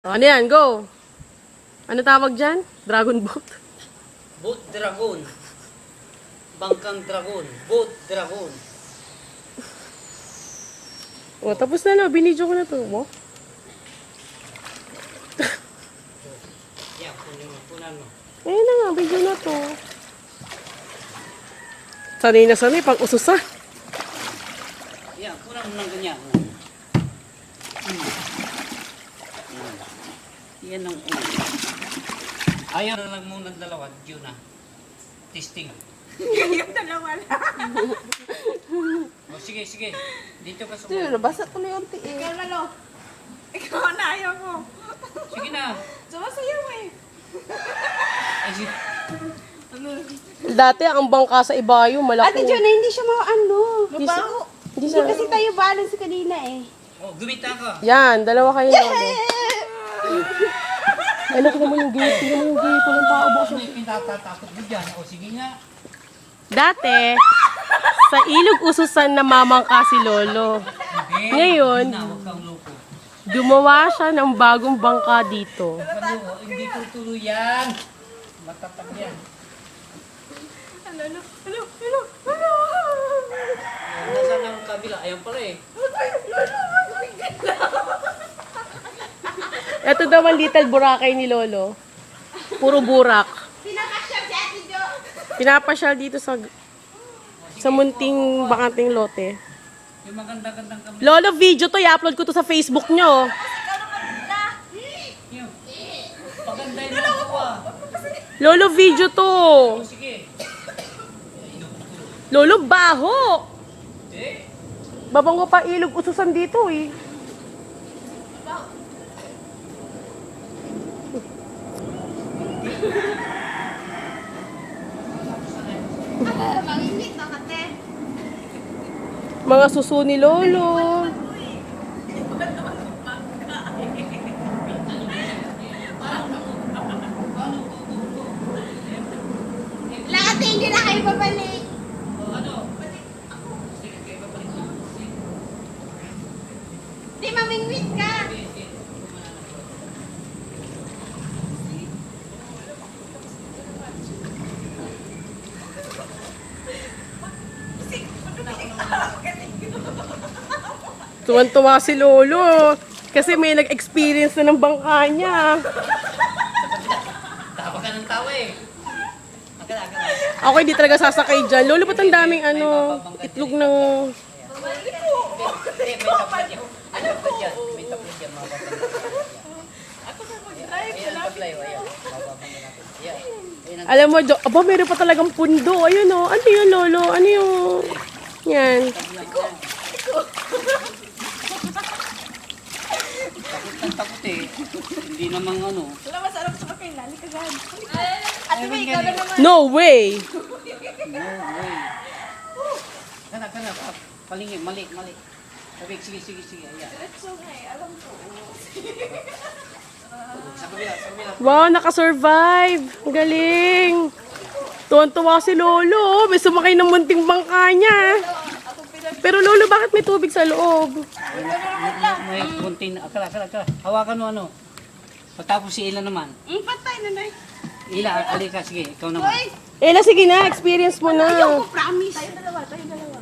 Ano yan? Go! Ano tawag dyan? Dragon boat? Boat dragon. Bangkang dragon. Boat dragon. O, tapos na no. Binidyo ko na to. Mo? Yan, punan mo. Ayun na nga. Video na to. Sanay na sanay. Pang ususan. Yan, punan mo ng ganyan. Yan ang ulo. Ayaw na lang muna dalawa. Yun na. Testing. Yung dalawa lang. O, sige, sige. Dito ka Sino? sumunod. Nabasa tuloy yung tiil. Ikaw lalo. Ikaw na ayaw mo. Sige na. Sumasayaw eh. Ay, sige. Dati ang bangka sa ibayo. Malaki. Ate John, hindi siya ano. Mabaho. Hindi Hindi siya. kasi tayo balance kanina eh. O, gumita ka. Yan. Dalawa kayo lolo. Ay, nakita mo yung gate. Tingnan mo yung gate. Walang tao ba? Ano yung pinatatakot mo dyan? O, sige nga. Dati, sa ilog ususan na mamangka si lolo. Hindi. Ngayon, Hindi na, huwag kang loko. gumawa siya ng bagong bangka dito. Ano, hindi tutuloy yan. Matatag yan. Hello. Nasaan ang kabila? Ayun pala eh. Ito daw ang little Boracay ni lolo. Puro burak. Pinakasyap si Ate Jo. Pinapasyal dito sa munting bakanting lote. Yung maganda-gandang kabila. Lolo, video to. I-upload ko to sa Facebook nyo. Yun. Paganda yung mga kuha. Lolo, video to. O, sige. Lolo, baho. Eh? Babango pa ilog ususan dito eh. Manginit na kate. Mga suso ni lolo. Lahat hindi na kayo babalik. O, ano? Sige, kayo babalik na. Di mamingwit ka. Sige, sige. Tuwan-tuwa si lolo. Kasi may nag-experience na ng bangka niya. Tawa ka ng tawa eh. Agad. Ako hindi talaga sasakay dyan. Lolo, ba't ang daming itlog ng... Hindi, may tablet yan. May tablet yan. May tablet yan. Ako sa mag-drive. Ayan ang tablay. Ayan. Mababangga natin. Ayan. Ayan ang Alam mo, aba, meron pa talagang pundo. Ayun o. Ano yun, lolo? Ano yung... Yan. tablang yan. Takot ng takot eh. Hindi namang ano. Wala masarap sa kape. Lali ka gan. Ate May, ikaw na naman. No way! No way. Kana. Palingin. Mali. Sabi, sige. Ayan. Diretso nga eh. Alam ko. Sa kabila. Wow, nakasurvive. Ang galing. Tuwan-tuwa si lolo. May sumakay ng munting bangka niya. Pero lolo, bakit may tubig sa loob? May konting. Akala. Hawakan mo ano. Pagtapos si Ila naman. Patay na na. Ila, alika. Sige, ikaw naman. Ella, sige na. Experience mo na. Promise. Tayong dalawa. Tayong dalawa.